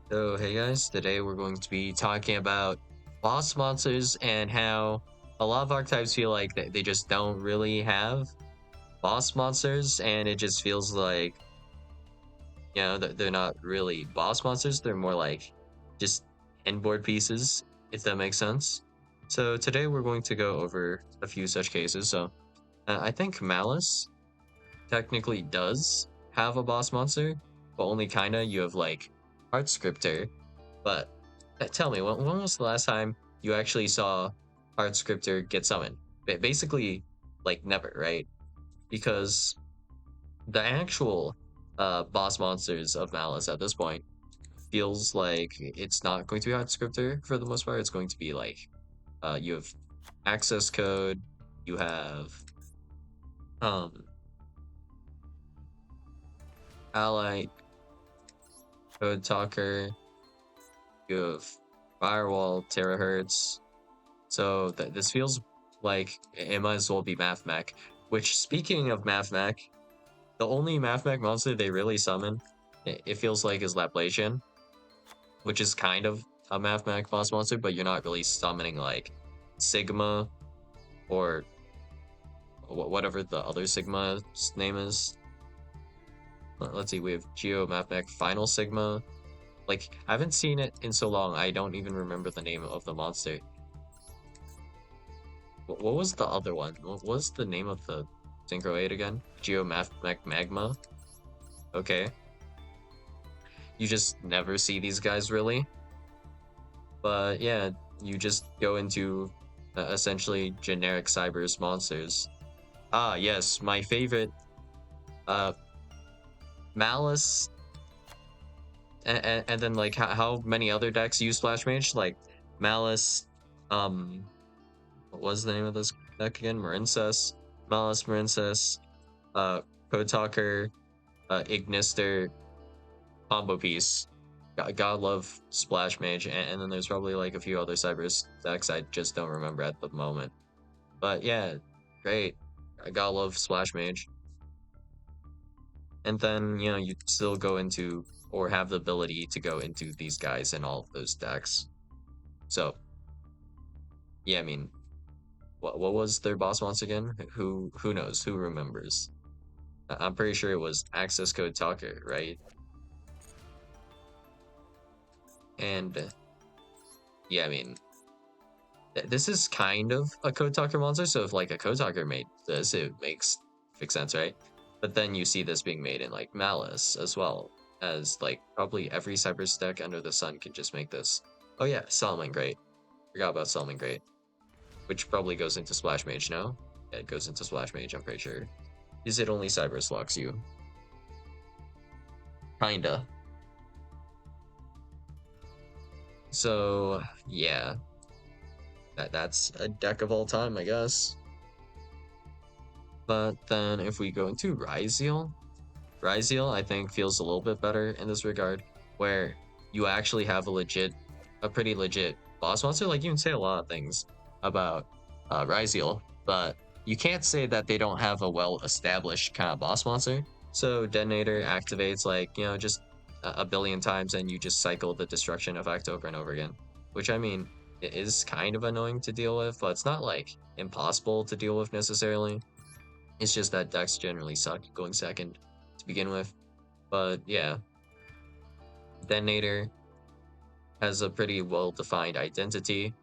So, hey guys, today we're going to be talking about boss monsters and how a lot of archetypes feel like they just don't really have boss monsters, and it just feels like, that they're not really boss monsters, they're more like just endboard pieces, if that makes sense. So, today we're going to go over a few such cases. I think Malice technically does have a boss monster, but only kinda. You have like Art Scripter. But tell me, when was the last time you actually saw Art Scripter get summoned? Basically, like never, right? Because the actual boss monsters of Malice at this point feels like it's not going to be Art Scripter for the most part. It's going to be like you have access code, you have um ally code talker, you have firewall terahertz. So this feels like it might as well be Mathmech. Which, speaking of Mathmech, the only Mathmech monster they really summon, it feels like, is Laplacian, which is kind of a Mathmech boss monster, but you're not really summoning like Sigma or whatever the other Sigma's name is. Let's see, we have Geo Mathmech Final Sigma. Like, I haven't seen it in so long, I don't even remember the name of the monster. What was the other one? What was the name of the Synchro 8 again? Magma? Okay. You just never see these guys really. But yeah, you just go into essentially generic Cybers monsters. Ah, yes, my favorite. Uh, Malice. And then, like, how many other decks use Splash Mage? Like, Malice, what was the name of this deck again? Marincess. Malice, Marincess, uh, Code Talker, Ignister, combo piece. God love Splash Mage, and then there's probably like a few other Cybers decks I just don't remember at the moment. But yeah, great. I gotta love Splash Mage. And then, you still go into, or have the ability to go into these guys in all of those decks. So, yeah, I mean, what was their boss once again? Who knows? Who remembers? I'm pretty sure it was Access Code Talker, right? And yeah, I mean, this is kind of a Code Talker monster, so if like a Code Talker made this, it makes perfect sense, right? But then you see this being made in like Malice as well, as like probably every Cyber deck under the sun can just make this. Oh yeah, Solomon Great. Forgot about Solomon Great, which probably goes into Splash Mage, no? Yeah, it goes into Splash Mage, I'm pretty sure. Is it only Cyber locks you? Kinda. So yeah, that's a deck of all time, I guess. But then if we go into Ryzeal, I think feels a little bit better in this regard, where you actually have a pretty legit boss monster. Like, you can say a lot of things about Ryzeal, but you can't say that they don't have a well-established kind of boss monster. So Detonator activates like, just a billion times, and you just cycle the destruction effect over and over again, which, I mean, it is kind of annoying to deal with, but it's not like impossible to deal with necessarily. It's just that decks generally suck going second to begin with. But yeah, Detonator has a pretty well-defined identity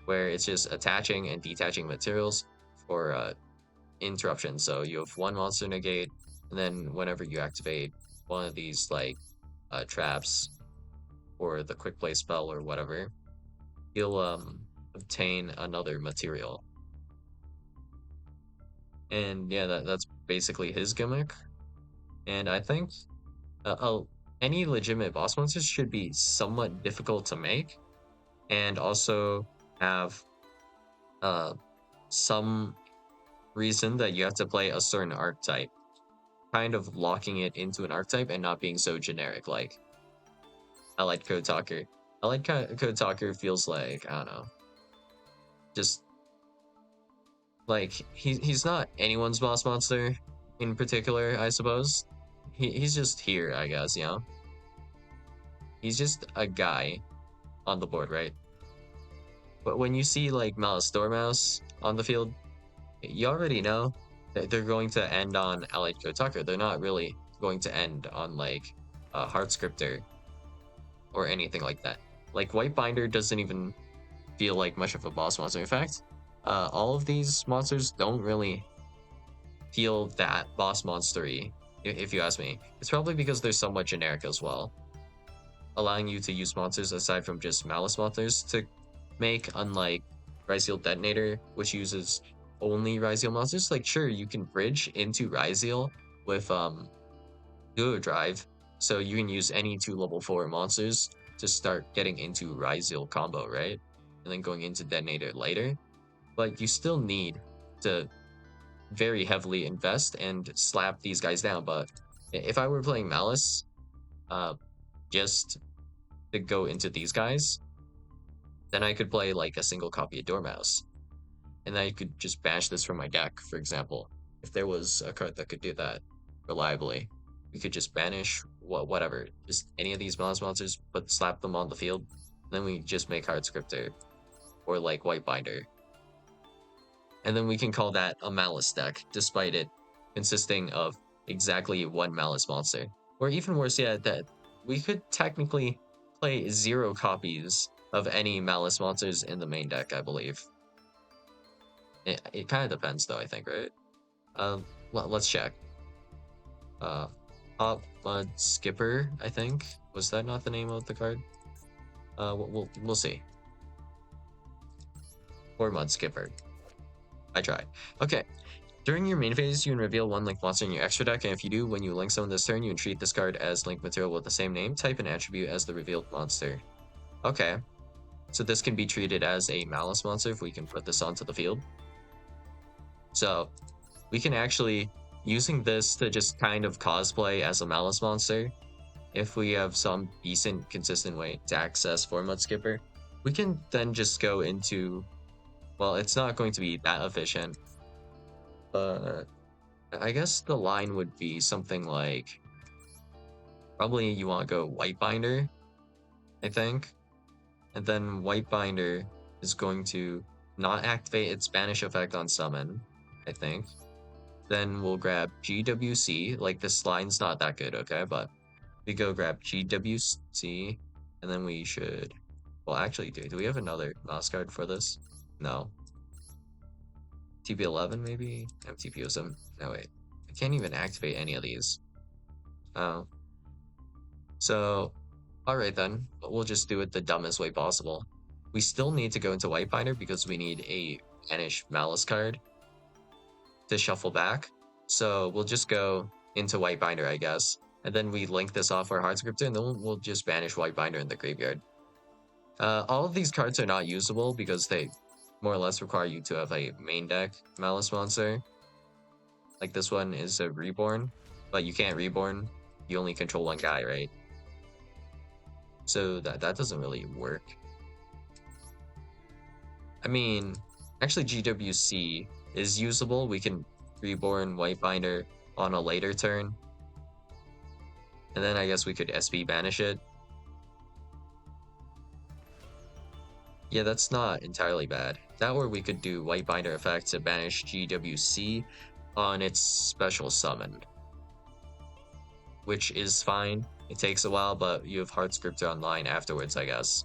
where it's just attaching and detaching materials for interruption. So you have one monster negate, and then whenever you activate one of these like traps or the quick play spell or whatever, you'll obtain another material. And yeah, that's basically his gimmick. And I think any legitimate boss monsters should be somewhat difficult to make, and also have uh, some reason that you have to play a certain archetype, kind of locking it into an archetype and not being so generic. Like, I like Code Talker. Code Talker feels like, I don't know, just like he's not anyone's boss monster in particular, I suppose. He's just here, I guess, He's just a guy on the board, right? But when you see like Malice Dormouse on the field, you already know that they're going to end on Allied Code Tucker. They're not really going to end on like Heart Scripter or anything like that. Like White Binder doesn't even feel like much of a boss monster. In fact, all of these monsters don't really feel that boss monstery, if you ask me. It's probably because they're somewhat generic as well, allowing you to use monsters aside from just Malice monsters to make, unlike Ryzeal Detonator, which uses only Ryzeal monsters. Like, sure, you can bridge into Ryzeal with Duo Drive, so you can use any 2 level 4 monsters to start getting into Ryzeal combo, right? And then going into Detonator later. But you still need to very heavily invest and slap these guys down. But if I were playing Malice, just to go into these guys, then I could play like a single copy of Dormouse. And then I could just bash this from my deck, for example. If there was a card that could do that reliably, we could just banish whatever, just any of these Malice monsters, but slap them on the field. Then we just make Hard Scripter or like White Binder. And then we can call that a Malice deck, despite it consisting of exactly 1 Malice monster. Or even worse yet, that we could technically play 0 copies of any Malice monsters in the main deck, I believe. It kind of depends, though, I think, right? Let's check. Hot Mud Skipper, I think. Was that not the name of the card? We'll see. Or Mud Skipper. I tried. Okay. During your main phase, you can reveal 1 Link monster in your extra deck, and if you do, when you Link summon this turn, you can treat this card as Link material with the same name, type, and attribute as the revealed monster. Okay. So this can be treated as a Malice monster if we can put this onto the field. So we can actually, using this to just kind of cosplay as a Malice monster, if we have some decent, consistent way to access Mud Skipper, we can then just go into, well, it's not going to be that efficient, but I guess the line would be something like, probably you want to go White Binder, I think. And then White Binder is going to not activate its banish effect on summon, I think. Then we'll grab GWC. Like, this line's not that good, okay? But we go grab GWC, and then we should... Well, actually, do we have another mouse card for this? No. TP11, maybe? MTP07? No, wait. I can't even activate any of these. Oh. So, alright then. We'll just do it the dumbest way possible. We still need to go into White Binder because we need a Banish Malice card to shuffle back. So we'll just go into White Binder, I guess. And then we link this off our Hard Scripter, and then we'll just banish White Binder in the graveyard. All of these cards are not usable because they more or less require you to have a main deck Malice monster. Like this one is a Reborn, but you can't Reborn. You only control 1 guy, right? So that doesn't really work. I mean, actually GWC is usable. We can Reborn White Binder on a later turn. And then I guess we could SB banish it. Yeah, that's not entirely bad. That or we could do White Binder effect to banish GWC on its special summon, which is fine. It takes a while, but you have Heart Scripter online afterwards, I guess.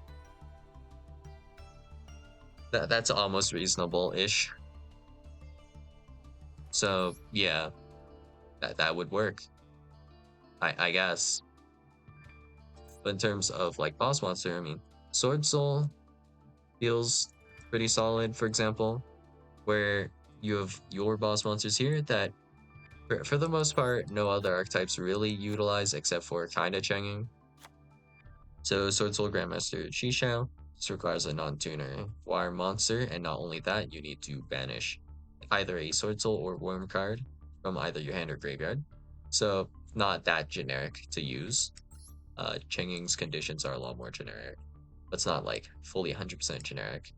That's almost reasonable-ish. So yeah, that would work, I guess. But in terms of like boss monster, I mean, Sword Soul feels pretty solid, for example, where you have your boss monsters here that for the most part no other archetypes really utilize except for kinda Chenging. So Sword Soul Grandmaster Shishao, this requires a non-tuner wire monster, and not only that, you need to banish either a Sword Soul or Worm card from either your hand or graveyard. So not that generic to use. Chenging's conditions are a lot more generic. But it's not like fully 100% generic.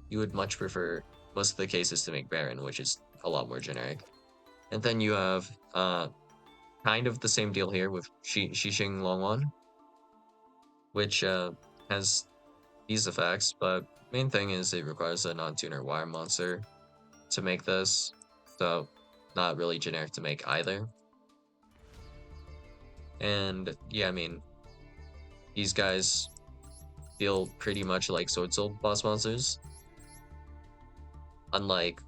You would much prefer most of the cases to make Baron, which is a lot more generic. And then you have kind of the same deal here with Xixing Longwan, which has these effects, but main thing is it requires a non-tuner wire monster to make this, so not really generic to make either. And yeah, I mean, these guys feel pretty much like Sword Soul boss monsters, unlike,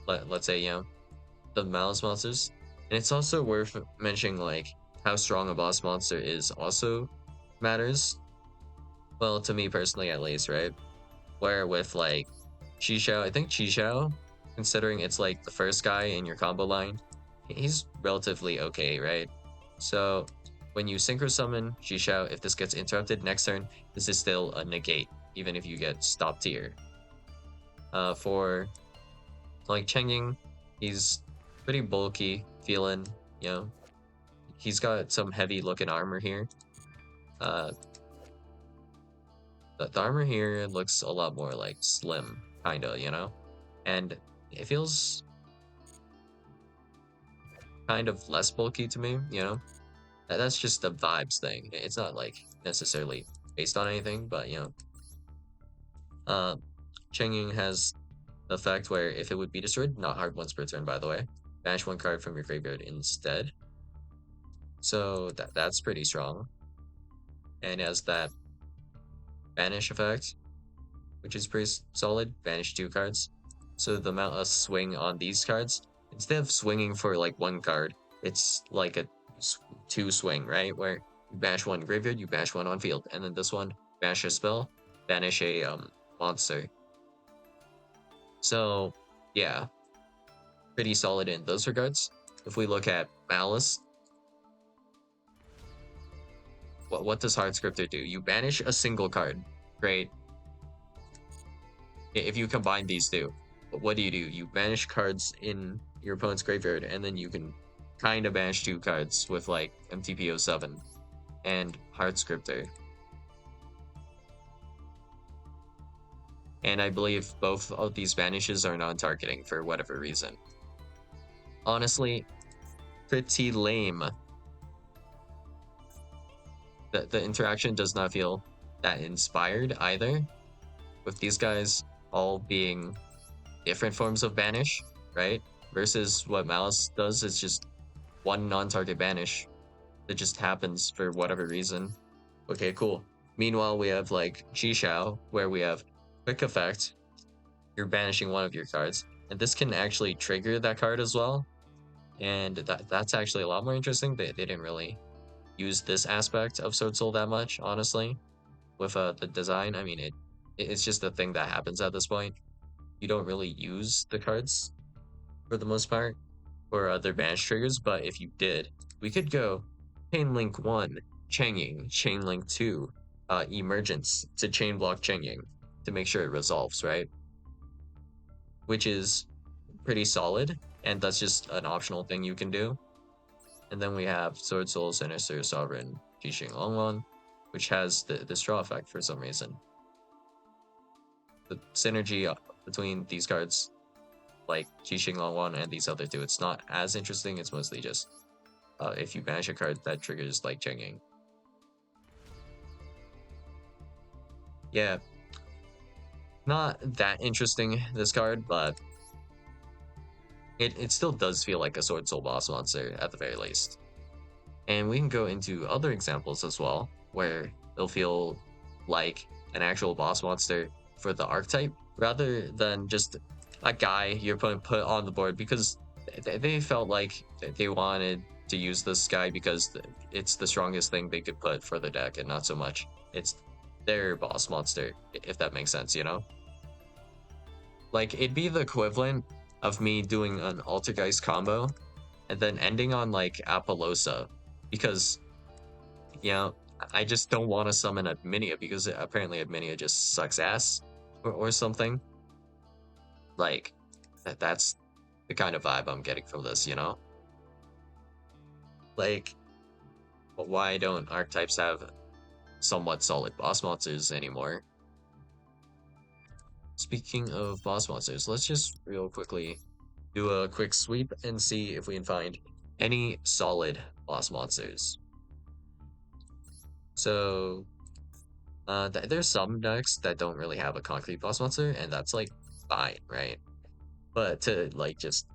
let's say, the Malice monsters. And it's also worth mentioning, like, how strong a boss monster is also matters. Well, to me personally, at least, right? Where with, like, Shishao, I think Shishao, considering it's, like, the first guy in your combo line, he's relatively okay, right? So, when you Synchro Summon Shishao, if this gets interrupted next turn, this is still a negate, even if you get stop tier. For like Chengying, he's pretty bulky, feeling, you know, he's got some heavy looking armor here. Uh, the armor here looks a lot more like slim, kinda, and it feels kind of less bulky to me, That's just a vibes thing. It's not like necessarily based on anything, but uh, Chengying has the effect where if it would be destroyed, not hard once per turn, by the way, banish one card from your graveyard instead. So that's pretty strong. And as that banish effect, which is pretty solid, banish 2 cards. So the amount of swing on these cards, instead of swinging for like 1 card, it's like a 2 swing, right? Where you bash 1 graveyard, you bash 1 on field, and then this one, bash a spell, banish a monster. So yeah, pretty solid in those regards. If we look at Malice, what does Hard Scripter do? You banish a single card. Great. If you combine these two, what do? You banish cards in your opponent's graveyard, and then you can kind of banish 2 cards with like MTPO7 and Hard Scripter. And I believe both of these banishes are non-targeting for whatever reason. Honestly, pretty lame. The interaction does not feel that inspired either, with these guys all being different forms of banish, right? Versus what Malice does is just one non-target banish that just happens for whatever reason. Okay, cool. Meanwhile, we have like Jishao, where we have quick effect. You're banishing one of your cards, and this can actually trigger that card as well. And that's actually a lot more interesting. They didn't really use this aspect of Sword Soul that much, honestly. With the design, I mean, it's just a thing that happens at this point. You don't really use the cards for the most part or other banish triggers, but if you did, we could go Chain Link 1, Changing, Chain Link 2, Emergence to Chain Block Changing to make sure it resolves, right? Which is pretty solid, and that's just an optional thing you can do. And then we have Sword Soul, Sinister, Sovereign, Jixing Longwan, which has the straw effect for some reason. The synergy between these cards, like Jixing Longwan and these other two, it's not as interesting. It's mostly just if you banish a card that triggers like Chenging. Yeah, not that interesting, this card, but it still does feel like a Sword Soul boss monster at the very least. And we can go into other examples as well, where it'll feel like an actual boss monster for the archetype, rather than just a guy your opponent put on the board because they felt like they wanted to use this guy because it's the strongest thing they could put for the deck, and not so much it's their boss monster, if that makes sense, Like, it'd be the equivalent of me doing an Altergeist combo and then ending on like Apollosa because I just don't want to summon Adminia because apparently Adminia just sucks ass or something. Like that's the kind of vibe I'm getting from this, Like, why don't archetypes have somewhat solid boss monsters anymore? Speaking of boss monsters, let's just real quickly do a quick sweep and see if we can find any solid boss monsters. So There's some decks that don't really have a concrete boss monster, and that's like fine, right? But to like just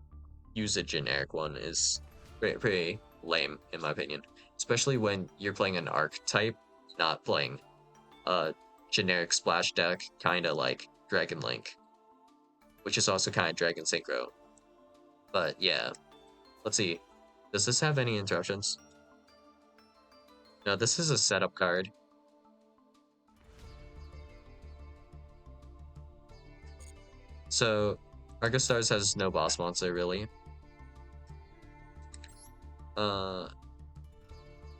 use a generic one is pretty lame in my opinion, especially when you're playing an archetype, not playing a generic splash deck, kind of like Dragon Link, which is also kind of Dragon Synchro. But yeah, let's see. Does this have any interruptions? No, this is a setup card. So Argo Stars has no boss monster really. Uh,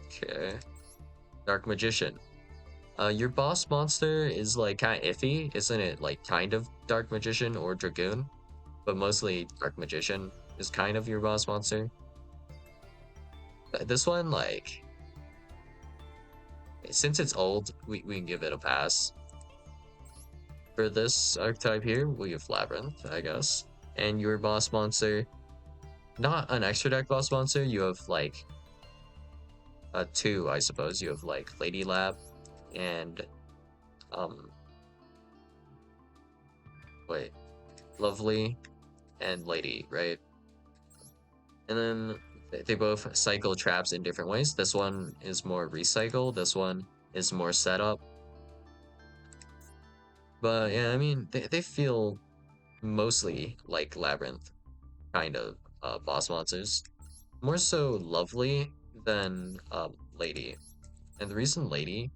okay. Dark Magician. Your boss monster is like kind of iffy, isn't it? Like kind of Dark Magician or Dragoon, but mostly Dark Magician is kind of your boss monster. But this one, like, since it's old, we can give it a pass. For this archetype here, we have Labyrinth, I guess. And your boss monster, not an extra deck boss monster, you have like two, I suppose. You have like Lady Lab and um wait, Lovely and Lady, right? And then they both cycle traps in different ways. This one is more recycle, this one is more setup. But yeah, I mean, they feel mostly like Labyrinth kind of boss monsters. More so Lovely than Lady. And the reason Lady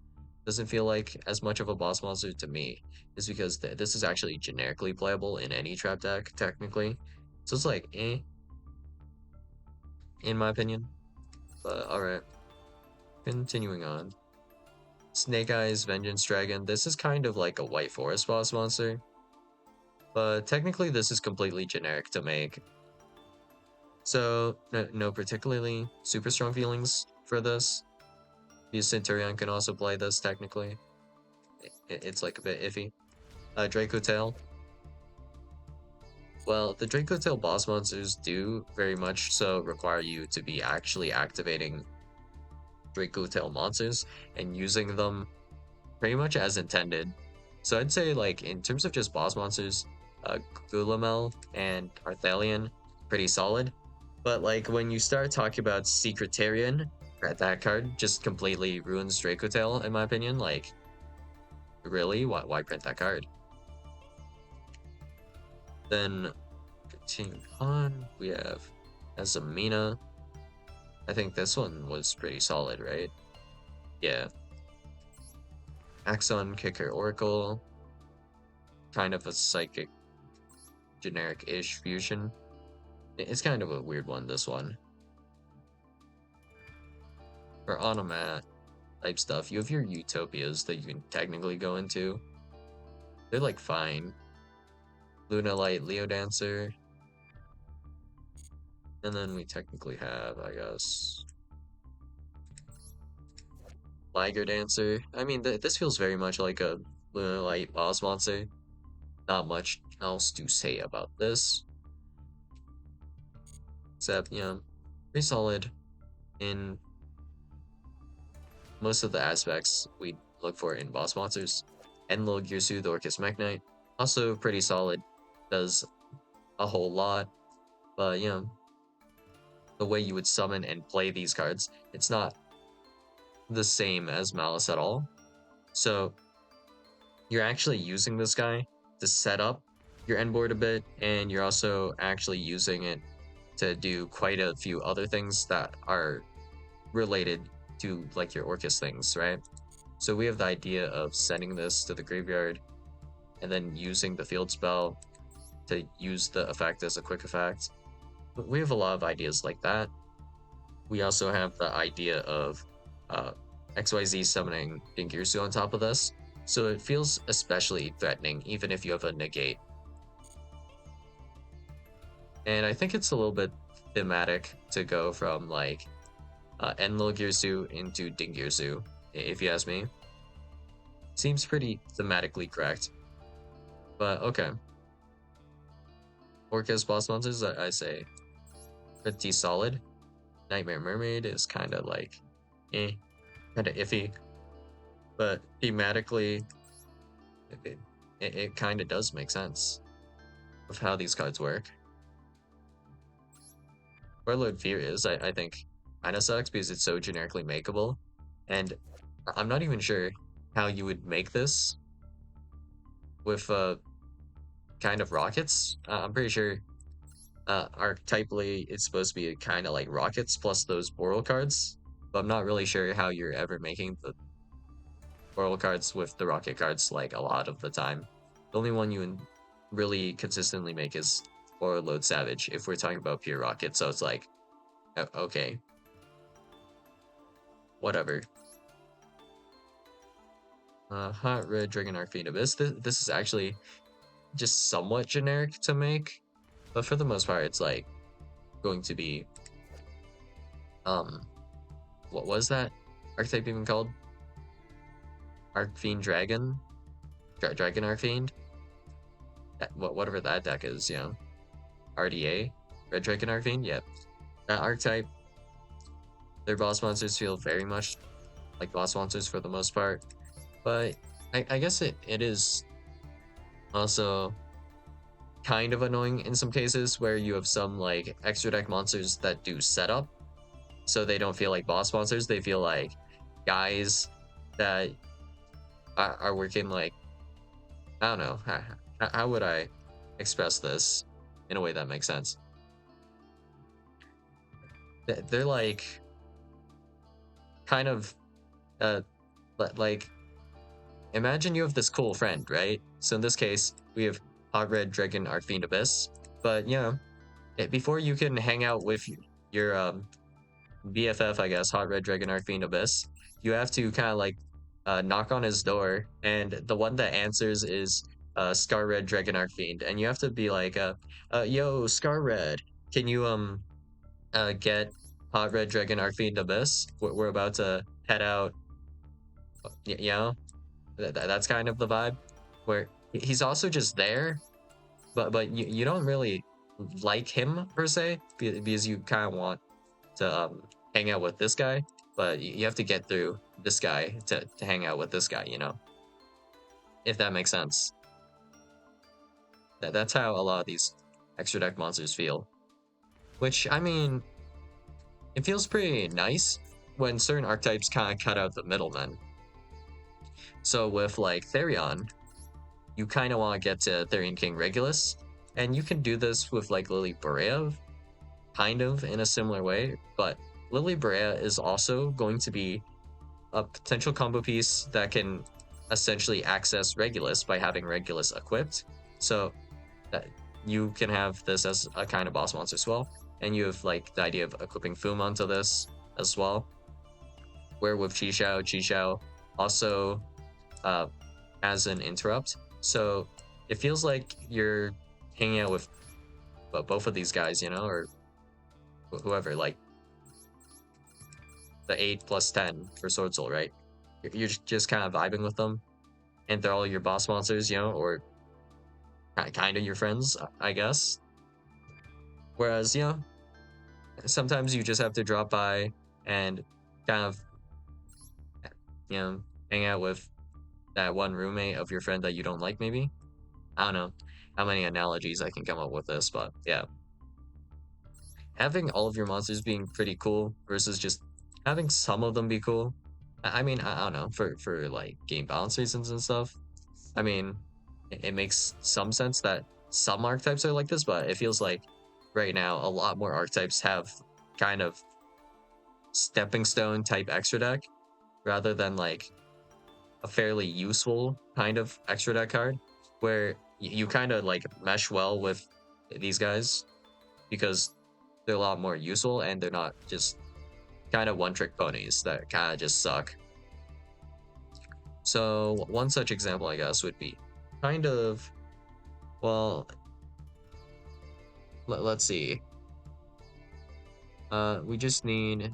doesn't feel like as much of a boss monster to me is because this is actually generically playable in any trap deck, technically. So it's like, eh, in my opinion. But alright, continuing on. Snake Eyes Vengeance Dragon. This is kind of like a White Forest boss monster. But technically this is completely generic to make. So, no particularly super strong feelings for this. The Centurion can also play this technically. It's like a bit iffy. Draco Tail. Well, the Draco Tail boss monsters do very much so require you to be actually activating Draco Tail monsters and using them pretty much as intended. So I'd say like in terms of just boss monsters, Gulamel and Arthalion, pretty solid. But like when you start talking about Secretarian, that card just completely ruins Draco Tail in my opinion. Like, really? Why print that card? Then continuing on, we have Azamina. I think this one was pretty solid, right? Yeah. Axon Kicker Oracle. Kind of a psychic generic-ish fusion. It's kind of a weird one, this one. For Automat type stuff, you have your Utopias that you can technically go into. They're like fine. Luna Light Leo Dancer. And then we technically have, I guess, Liger Dancer. I mean, this feels very much like a Luna Light boss monster. Not much else to say about this. Except, you know, pretty solid in most of the aspects we look for in boss monsters. Enlil Girsu, the Orcus Mekk-Knight, also pretty solid. Does a whole lot. But, you know, the way you would summon and play these cards, it's not the same as Malice at all. So you're actually using this guy to set up your end board a bit, and you're also actually using it to do quite a few other things that are related to like your Orcus things, right? So we have the idea of sending this to the graveyard and then using the field spell to use the effect as a quick effect. But we have a lot of ideas like that. We also have the idea of XYZ summoning Dingirsu on top of this, so it feels especially threatening even if you have a negate. And I think it's a little bit thematic to go from like Enlil Girsu into Dingirsu, if you ask me. Seems pretty thematically correct. But okay. Orcus boss monsters, I say pretty solid. Nightmare Mermaid is kind of like, kind of iffy. but thematically, it, it kind of does make sense of how these cards work. Warlord Fear is, I think, kind of sucks because it's so generically makeable, and I'm not even sure how you would make this with kind of rockets. I'm pretty sure archetypally it's supposed to be kind of like rockets plus those Boral cards, but I'm not really sure how you're ever making the Boral cards with the rocket cards like a lot of the time. The only one you really consistently make is Warlord Savage if we're talking about pure rocket, so it's like, okay, whatever. Hot Red Dragon Arcane Abyss. This is actually just somewhat generic to make, but for the most part, it's like going to be what was that archetype even called? Arcfiend Dragon, Dragon Arcfiend. Whatever that deck is, you know, RDA, Red Dragon Arcfiend. Yep, that archetype. Their boss monsters feel very much like boss monsters for the most part, but I guess it is also kind of annoying in some cases where you have some like extra deck monsters that do setup, so they don't feel like boss monsters. They feel like guys that are working like, I don't know, how would I express this in a way that makes sense? They're like kind of like, imagine you have this cool friend, right? So in this case, we have Hot Red Dragon Arcfiend Abyss, but you know, before you can hang out with your BFF, I guess, Hot Red Dragon Arcfiend Abyss, you have to kind of like knock on his door, and the one that answers is Scar Red Dragon Arcfiend, and you have to be like, yo, Scar Red, can you get Hot Red Dragon Arcfiend Abyss? We're about to head out. You know, that's kind of the vibe, where he's also just there, but you don't really like him per se because you kind of want to hang out with this guy, but you have to get through this guy to hang out with this guy, you know, if that makes sense. That's how a lot of these extra deck monsters feel, which, I mean, it feels pretty nice when certain archetypes kind of cut out the middlemen. So with like Therion, you kind of want to get to Therion King Regulus, and you can do this with like Lily Borea, kind of in a similar way, but Lily Borea is also going to be a potential combo piece that can essentially access Regulus by having Regulus equipped. So that you can have this as a kind of boss monster as well. And you have like the idea of equipping Fum onto this as well. Where with Chi also has an interrupt. So it feels like you're hanging out with both of these guys, you know, or whoever, like the 8+10 for Sword Soul, right? You're just kind of vibing with them, and they're all your boss monsters, you know, or kind of your friends, I guess. Whereas, you know, sometimes you just have to drop by and kind of, you know, hang out with that one roommate of your friend that you don't like, maybe. I don't know how many analogies I can come up with this, but yeah. Having all of your monsters being pretty cool versus just having some of them be cool. I mean, I don't know, for like game balance reasons and stuff. I mean, it makes some sense that some archetypes are like this, but it feels like right now a lot more archetypes have kind of stepping stone type extra deck rather than like a fairly useful kind of extra deck card where you kind of like mesh well with these guys because they're a lot more useful and they're not just kind of one trick ponies that kind of just suck. So one such example, I guess, would be kind of, well, let's see. We just need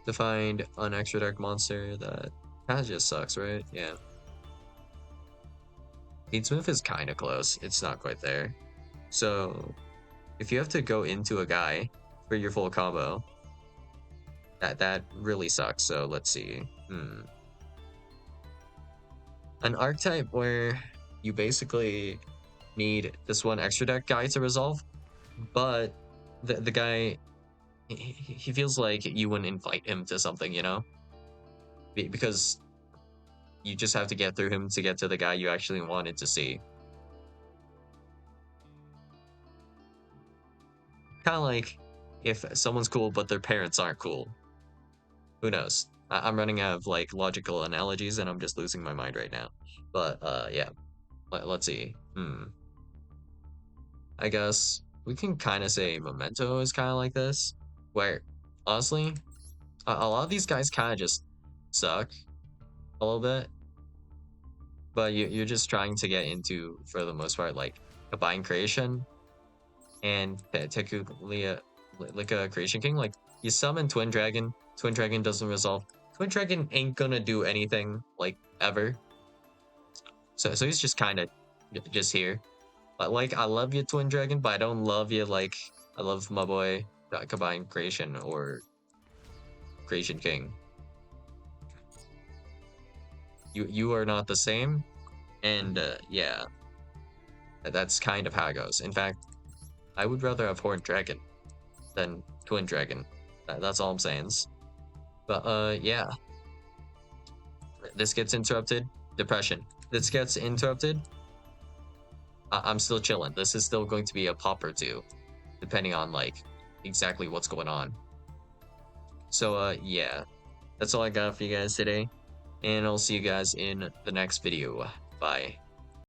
to find an extra deck monster that kind of just sucks, right? Yeah. Beatsmith is kind of close. It's not quite there. So if you have to go into a guy for your full combo, that really sucks. So let's see. An archetype where you basically need this one extra deck guy to resolve, but the guy he feels like you wouldn't invite him to something, you know, because you just have to get through him to get to the guy you actually wanted to see. Kind of like if someone's cool but their parents aren't cool. Who knows? I'm running out of like logical analogies and I'm just losing my mind right now. But yeah, let's see. I guess we can kind of say Memento is kind of like this, where honestly, a lot of these guys kind of just suck a little bit, but you're just trying to get into, for the most part, like combined creation and technically like a creation king. Like you summon Twin Dragon doesn't resolve. Twin Dragon ain't gonna do anything like ever. So he's just kind of just here. But like I love you, Twin Dragon, but I don't love you like I love my boy Combined Creation or Creation King. You are not the same, and yeah, that's kind of how it goes. In fact, I would rather have Horned Dragon than Twin Dragon. That's all I'm saying. But yeah, this gets interrupted. Depression. This gets interrupted. I'm still chilling. This is still going to be a pop or two, depending on like exactly what's going on. So yeah, that's all I got for you guys today, and I'll see you guys in the next video. Bye.